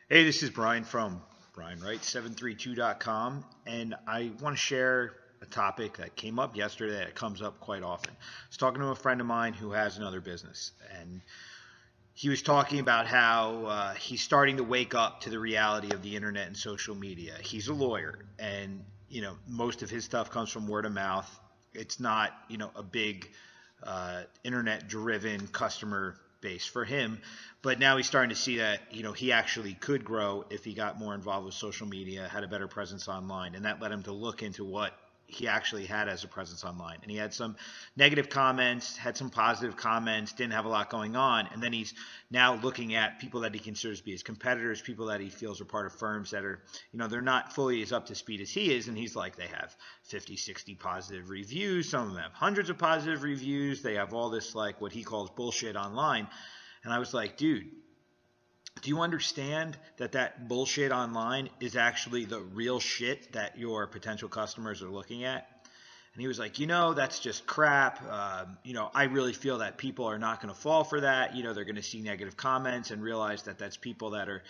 Hey, this is Brian from BrianWright732.com, and I want to share a topic that came up yesterday that comes up quite often. I was talking to a friend of mine who has another business, and he was talking about how he's starting to wake up to the reality of the internet and social media. He's a lawyer, and most of his stuff comes from word of mouth. It's not a big internet-driven customer base for him, but now he's starting to see that he actually could grow if he got more involved with social media, had a better presence online, and that led him to look into what he actually had as a presence online. And he had some negative comments, had some positive comments, didn't have a lot going on. And then he's now looking at people that he considers to be his competitors, people that he feels are part of firms that are, they're not fully as up to speed as he is. And he's like, they have 50, 60 positive reviews. Some of them have hundreds of positive reviews. They have all this, like, what he calls bullshit online. And I was like, dude, do you understand that bullshit online is actually the real shit that your potential customers are looking at? And he was like, that's just crap. I really feel that people are not going to fall for that. They're going to see negative comments and realize that that's people that are,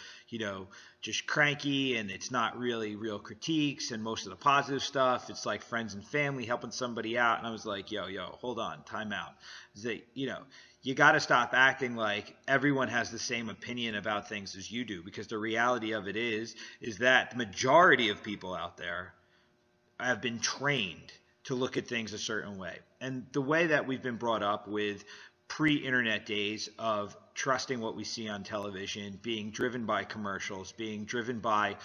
just cranky, and it's not really real critiques. And most of the positive stuff, it's like friends and family helping somebody out. And I was like, yo, hold on, time out. You got to stop acting like everyone has the same opinion about things as you do, because the reality of it is that the majority of people out there have been trained to look at things a certain way. And the way that we've been brought up with pre-internet days of trusting what we see on television, being driven by commercials, being driven by,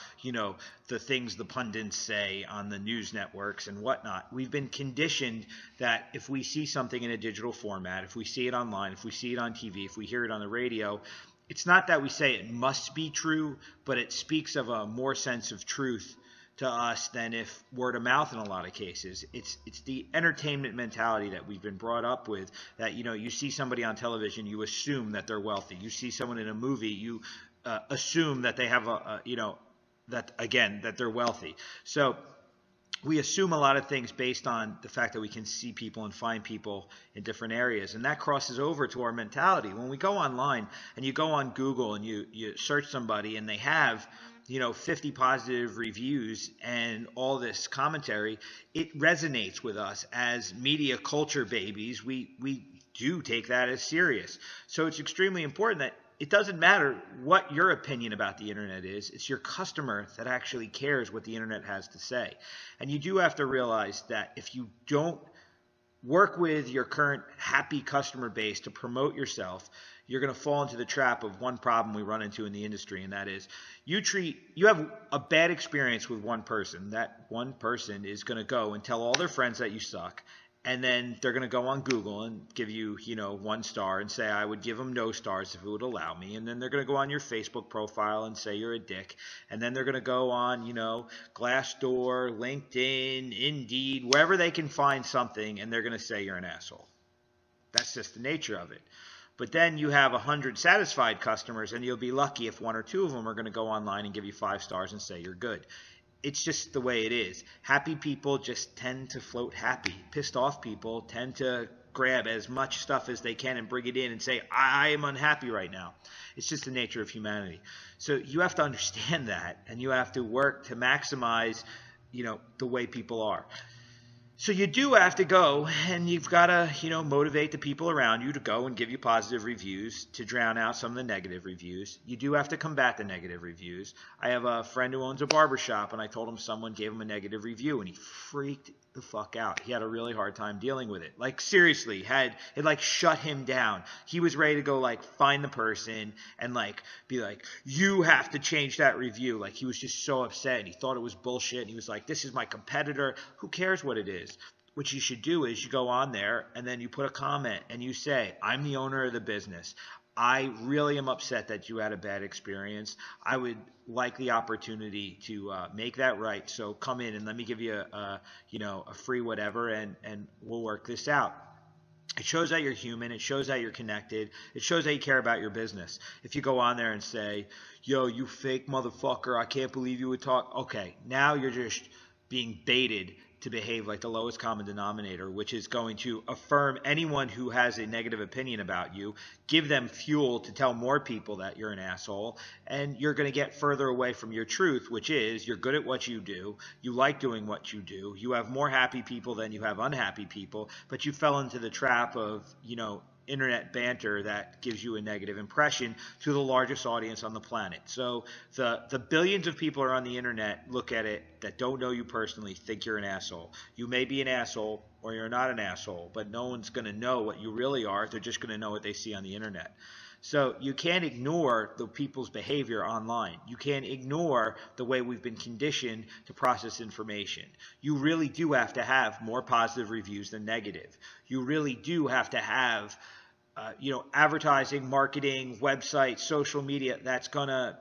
the things the pundits say on the news networks and whatnot. We've been conditioned that if we see something in a digital format, if we see it online, if we see it on TV, if we hear it on the radio, it's not that we say it must be true, but it speaks of a more sense of truth to us than if word of mouth in a lot of cases. It's the entertainment mentality that we've been brought up with, that you see somebody on television, you assume that they're wealthy. You see someone in a movie, you assume that they have that they're wealthy. So we assume a lot of things based on the fact that we can see people and find people in different areas. And that crosses over to our mentality. When we go online and you go on Google and you search somebody and they have 50 positive reviews and all this commentary, it resonates with us as media culture babies. We do take that as serious. So it's extremely important that it doesn't matter what your opinion about the internet is. It's your customer that actually cares what the internet has to say. And you do have to realize that if you don't work with your current happy customer base to promote yourself, you're going to fall into the trap of one problem we run into in the industry, and that is you have a bad experience with one person. That one person is going to go and tell all their friends that you suck, and then they're going to go on Google and give you, 1 star and say, I would give them no stars if it would allow me. And then they're going to go on your Facebook profile and say you're a dick. And then they're going to go on, Glassdoor, LinkedIn, Indeed, wherever they can find something, and they're going to say you're an asshole. That's just the nature of it. But then you have 100 satisfied customers, and you'll be lucky if 1 or 2 of them are going to go online and give you 5 stars and say you're good. It's just the way it is. Happy people just tend to float happy. Pissed off people tend to grab as much stuff as they can and bring it in and say, I am unhappy right now. It's just the nature of humanity. So you have to understand that, and you have to work to maximize, the way people are. So you do have to go, and you've got to, motivate the people around you to go and give you positive reviews to drown out some of the negative reviews. You do have to combat the negative reviews. I have a friend who owns a barbershop, and I told him someone gave him a negative review, and he freaked the fuck out. He had a really hard time dealing with it. Like, seriously, it shut him down. He was ready to go, find the person and, be like, you have to change that review. Like, he was just so upset, and he thought it was bullshit, and he was like, this is my competitor. Who cares what it is? What you should do is you go on there and then you put a comment and you say, I'm the owner of the business. I really am upset that you had a bad experience. I would like the opportunity to make that right. So come in and let me give you a free whatever, and we'll work this out. It shows that you're human. It shows that you're connected. It shows that you care about your business. If you go on there and say, yo, you fake motherfucker, I can't believe you would talk. Okay, now you're just being baited to behave like the lowest common denominator, which is going to affirm anyone who has a negative opinion about you, give them fuel to tell more people that you're an asshole, and you're going to get further away from your truth, which is you're good at what you do, you like doing what you do, you have more happy people than you have unhappy people, but you fell into the trap of, internet banter that gives you a negative impression to the largest audience on the planet. So the billions of people are on the internet, look at it, that don't know you personally, think you're an asshole. You may be an asshole or you're not an asshole, but no one's going to know what you really are. They're just going to know what they see on the internet. So you can't ignore the people's behavior online. You can't ignore the way we've been conditioned to process information. You really do have to have more positive reviews than negative. You really do have to have advertising, marketing, websites, social media that's going to,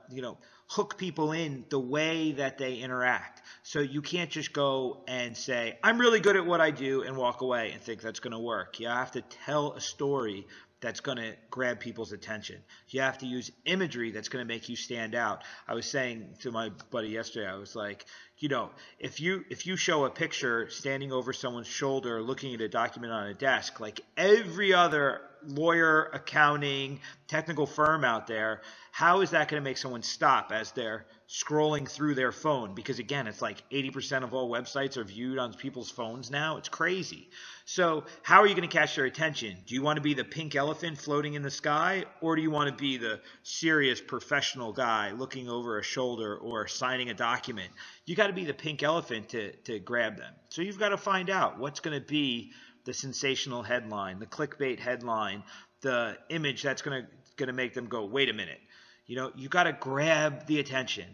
hook people in the way that they interact. So you can't just go and say, I'm really good at what I do and walk away and think that's going to work. You have to tell a story that's going to grab people's attention. You have to use imagery that's going to make you stand out. I was saying to my buddy yesterday, I was like, if you show a picture standing over someone's shoulder, looking at a document on a desk, like every other lawyer, accounting, technical firm out there, how is that going to make someone stop as they're scrolling through their phone? Because again, it's like 80% of all websites are viewed on people's phones now. It's crazy. So how are you going to catch their attention? Do you want to be the pink elephant floating in the sky, or do you want to be the serious professional guy looking over a shoulder or signing a document? You got to be the pink elephant to grab them. So you've got to find out what's going to be the sensational headline, the clickbait headline, the image that's going to make them go, wait a minute. You got to grab the attention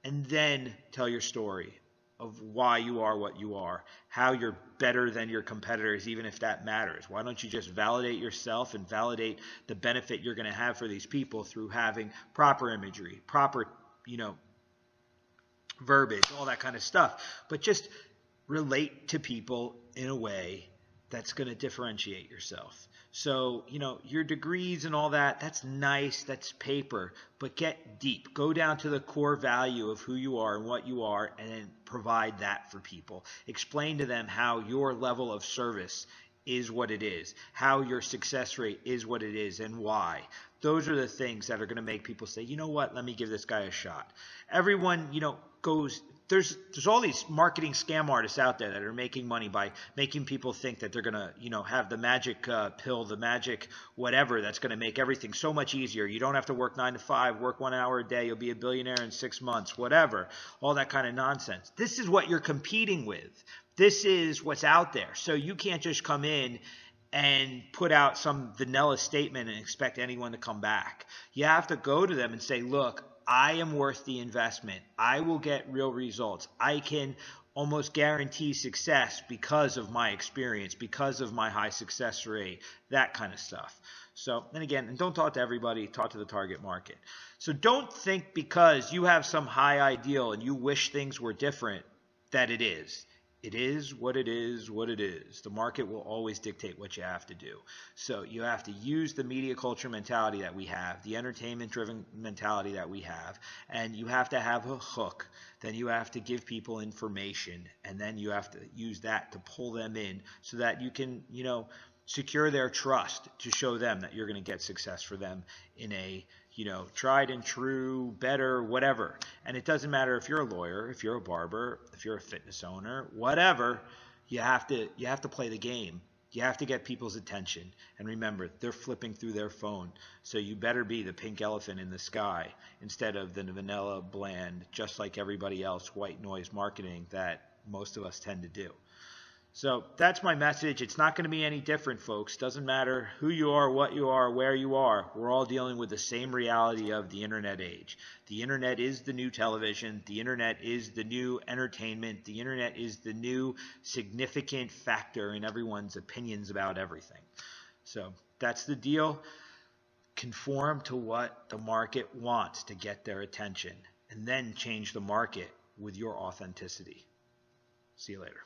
and then tell your story of why you are what you are, how you're better than your competitors, even if that matters. Why don't you just validate yourself and validate the benefit you're going to have for these people through having proper imagery, proper, verbiage, all that kind of stuff. But just relate to people in a way that's going to differentiate yourself. So, your degrees and all that, that's nice, that's paper, but get deep. Go down to the core value of who you are and what you are, and then provide that for people. Explain to them how your level of service is what it is, how your success rate is what it is, and why. Those are the things that are going to make people say, you know what, let me give this guy a shot. Everyone, goes... There's all these marketing scam artists out there that are making money by making people think that they're going to, have the magic pill, the magic whatever that's going to make everything so much easier. You don't have to work 9 to 5, work 1 hour a day. You'll be a billionaire in 6 months, whatever, all that kind of nonsense. This is what you're competing with. This is what's out there. So you can't just come in and put out some vanilla statement and expect anyone to come back. You have to go to them and say, look, I am worth the investment. I will get real results. I can almost guarantee success because of my experience, because of my high success rate, that kind of stuff. So, and again, and don't talk to everybody, talk to the target market. So don't think because you have some high ideal and you wish things were different that it is. It is what it is, what it is. The market will always dictate what you have to do. So you have to use the media culture mentality that we have, the entertainment-driven mentality that we have, and you have to have a hook. Then you have to give people information, and then you have to use that to pull them in so that you can, secure their trust to show them that you're going to get success for them in a tried and true, better, whatever. And it doesn't matter if you're a lawyer, if you're a barber, if you're a fitness owner, whatever, you have to play the game. You have to get people's attention. And remember, they're flipping through their phone. So you better be the pink elephant in the sky instead of the vanilla, bland, just like everybody else, white noise marketing that most of us tend to do. So that's my message. It's not going to be any different, folks. Doesn't matter who you are, what you are, where you are. We're all dealing with the same reality of the internet age. The internet is the new television. The internet is the new entertainment. The internet is the new significant factor in everyone's opinions about everything. So that's the deal. Conform to what the market wants to get their attention, and then change the market with your authenticity. See you later.